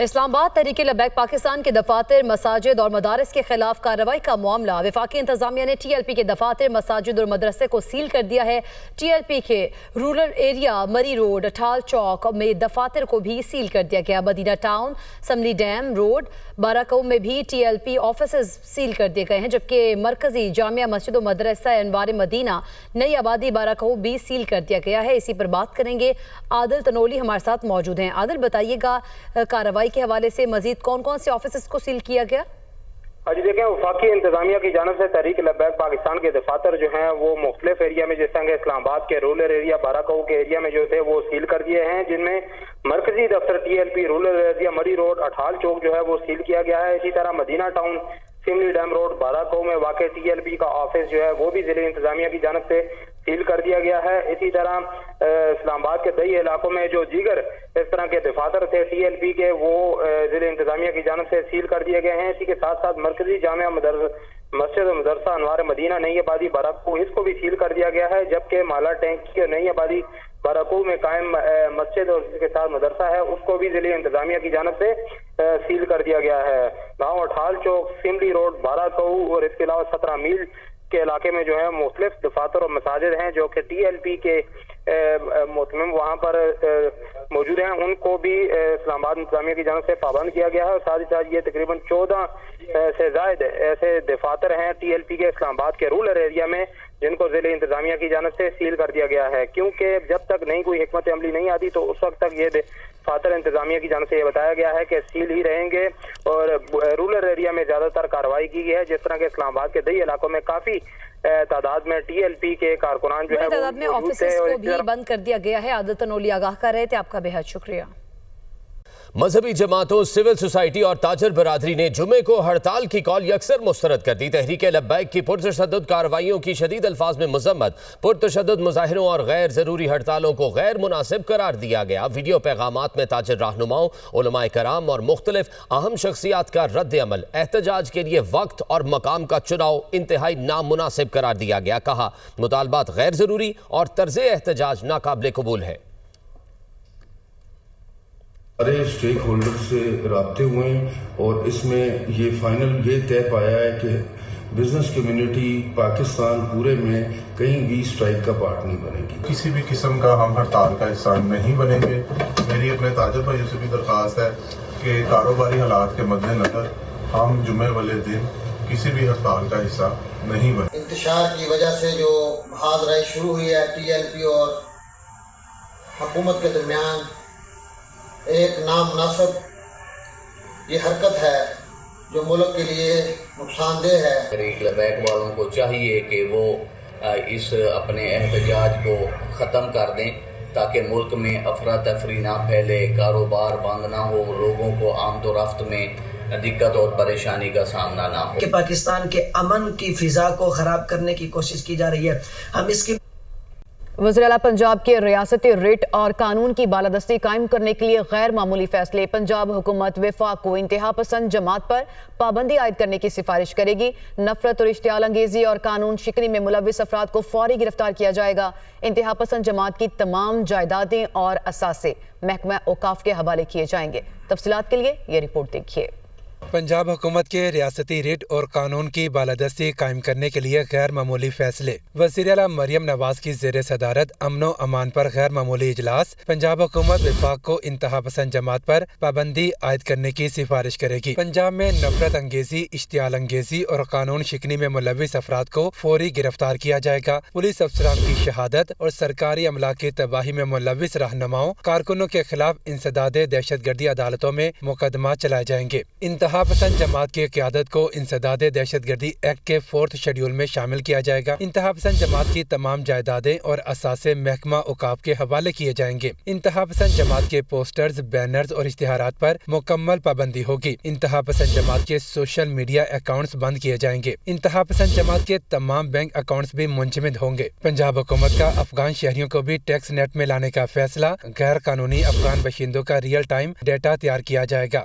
اسلام آباد تحریک لبیک پاکستان کے دفاتر مساجد اور مدارس کے خلاف کارروائی کا معاملہ وفاقی انتظامیہ نے ٹی ایل پی کے دفاتر مساجد اور مدرسے کو سیل کر دیا ہے۔ ٹی ایل پی کے رورل ایریا مری روڈ اٹھال چوک میں دفاتر کو بھی سیل کر دیا گیا۔ Madina town Simly dam road Barakahu میں بھی T L P offices seal کر دیے گئے ہیں، جبکہ مرکزی جامعہ مسجد و مدرسہ انوار مدینہ نئی آبادی بارہکو بھی سیل کر دیا گیا ہے۔ اسی پر بات کریں گے، عادل تنولی ہمارے ساتھ موجود ہیں۔ عادل بتائیے گا کارروائی کے حوالے سے مزید کون کون سے آفیسز کو سیل کیا گیا؟ جی دیکھیں، وفاقی انتظامیہ کی جانب سے تحریک لبیک پاکستان کے دفاتر جو ہیں وہ مختلف ایریا میں، جس طرح کہ اسلام آباد کے رورل ایریا بارہکو کے ایریا میں جو تھے وہ سیل کر دیے ہیں، جن میں مرکزی دفتر T L P rural area Murree road اٹھال چوک جو ہے وہ سیل کیا گیا ہے۔ اسی طرح مدینہ town Simly dam road Barakahu میں واقع ٹی ایل پی کا آفس جو ہے وہ بھی ضلع انتظامیہ کی جانب سے سیل کر دیا گیا ہے۔ اسی طرح اسلام آباد کے دیہی علاقوں میں جو دیگر اس طرح کے دفاتر تھے ٹی ایل پی کے، وہ ضلع انتظامیہ کی جانب سے سیل کر دیے گئے ہیں۔ اسی کے ساتھ ساتھ مرکزی جامعہ مسجد و مدرسہ انوار مدینہ نئی آبادی بارہکو اس کو بھی سیل کر دیا گیا ہے، جبکہ مالا ٹینک کی نئی آبادی بارہکو میں قائم مسجد اور اس کے ساتھ مدرسہ ہے اس کو بھی ضلع انتظامیہ کی جانب سے سیل کر دیا گیا ہے۔ گاؤں اٹھال چوک سملی روڈ بارہکو اور اس کے علاوہ 17 میل کے علاقے میں جو ہے مختلف دفاتر اور مساجد ہیں جو کہ ٹی ایل پی کے متمم وہاں پر موجود ہیں، ان کو بھی اسلام آباد انتظامیہ کی جانب سے پابند کیا گیا ہے۔ اور ساتھ ہی ساتھ یہ تقریباً 14 سے زائد ایسے دفاتر ہیں ٹی ایل پی کے اسلام آباد کے رورل ایریا میں جن کو ضلع انتظامیہ کی جانب سے سیل کر دیا گیا ہے، کیونکہ جب تک نئی کوئی حکمت عملی نہیں آتی تو اس وقت تک یہ دفاتر انتظامیہ کی جانب سے یہ بتایا گیا ہے کہ سیل ہی رہیں گے۔ اور رورل ایریا میں زیادہ تر کارروائی کی گئی ہے، جس طرح کہ اسلام آباد کے دیہی علاقوں میں کافی تعداد میں ٹی ایل پی کے کارکنان جو ہے تعداد میں آفیسز کو بھی بند کر دیا گیا ہے۔ عادل تنولی آگاہ کر رہے تھے، آپ کا بے حد شکریہ۔ مذہبی جماعتوں، سول سوسائٹی اور تاجر برادری نے جمعے کو ہڑتال کی کال یکسر مسترد کر دی۔ تحریک لبیک کی پرتشدد کارروائیوں کی شدید الفاظ میں مذمت، پرتشدد مظاہروں اور غیر ضروری ہڑتالوں کو غیر مناسب قرار دیا گیا۔ ویڈیو پیغامات میں تاجر رہنماؤں، علماء کرام اور مختلف اہم شخصیات کا رد عمل، احتجاج کے لیے وقت اور مقام کا چناؤ انتہائی نامناسب قرار دیا گیا۔ کہا مطالبات غیر ضروری اور طرز احتجاج ناقابل قبول ہے۔ سارے اسٹیک ہولڈر سے رابطے ہوئے ہیں اور اس میں یہ فائنل یہ طے پایا ہے کہ بزنس کمیونٹی پاکستان پورے میں کہیں بھی اسٹرائک کا پارٹ نہیں بنے گی۔ کسی بھی قسم کا ہم ہڑتال کا حصہ نہیں بنیں گے۔ میری اپنے تاجر بھائیوں سے بھی درخواست ہے کہ کاروباری حالات کے مد نظر ہم جمعے والے دن کسی بھی ہڑتال کا حصہ نہیں بنیں۔ انتشار کی وجہ سے جو حاضرائی شروع ہوئی ہے ٹی ایل پی اور حکومت کے درمیان ایک نامناسب یہ حرکت ہے جو ملک کے لیے نقصان دہ ہے۔ تحریک لبیک والوں کو چاہیے کہ وہ اس اپنے احتجاج کو ختم کر دیں تاکہ ملک میں افراتفری نہ پھیلے، کاروبار بند نہ ہو، لوگوں کو آمد و رفت میں دقت اور پریشانی کا سامنا نہ ہو۔ کہ پاکستان کے امن کی فضا کو خراب کرنے کی کوشش کی جا رہی ہے، ہم اس کی وزیر اعلیٰ پنجاب کے ریاستی ریٹ اور قانون کی بالادستی قائم کرنے کے لیے غیر معمولی فیصلے۔ پنجاب حکومت وفاق کو انتہا پسند جماعت پر پابندی عائد کرنے کی سفارش کرے گی۔ نفرت اور اشتعال انگیزی اور قانون شکنی میں ملوث افراد کو فوری گرفتار کیا جائے گا۔ انتہا پسند جماعت کی تمام جائیدادیں اور اثاثے محکمہ اوقاف کے حوالے کیے جائیں گے۔ تفصیلات کے لیے یہ رپورٹ دیکھیے۔ پنجاب حکومت کے ریاستی ریٹ اور قانون کی بالادستی قائم کرنے کے لیے غیر معمولی فیصلے۔ وزیر اعلیٰ مریم نواز کی زیر صدارت امن و امان پر غیر معمولی اجلاس۔ پنجاب حکومت وفاق کو انتہا پسند جماعت پر پابندی عائد کرنے کی سفارش کرے گی۔ پنجاب میں نفرت انگیزی، اشتعال انگیزی اور قانون شکنی میں ملوث افراد کو فوری گرفتار کیا جائے گا۔ پولیس افسران کی شہادت اور سرکاری عملہ کی تباہی میں ملوث رہنماؤں، کارکنوں کے خلاف انسداد دہشت گردی عدالتوں میں مقدمات چلائے جائیں گے۔ انتہا پسند جماعت کی قیادت کو انسداد دہشت گردی ایکٹ کے 4 شیڈول میں شامل کیا جائے گا۔ انتہا پسند جماعت کی تمام جائیدادیں اور اثاثے محکمہ اوقاف کے حوالے کیے جائیں گے۔ انتہا پسند جماعت کے پوسٹرز، بینرز اور اشتہارات پر مکمل پابندی ہوگی۔ انتہا پسند جماعت کے سوشل میڈیا اکاؤنٹس بند کیے جائیں گے۔ انتہا پسند جماعت کے تمام بینک اکاؤنٹس بھی منجمد ہوں گے۔ پنجاب حکومت کا افغان شہریوں کو بھی ٹیکس نیٹ میں لانے کا فیصلہ۔ غیر قانونی افغان باشندوں کا ریئل ٹائم ڈیٹا تیار کیا جائے گا۔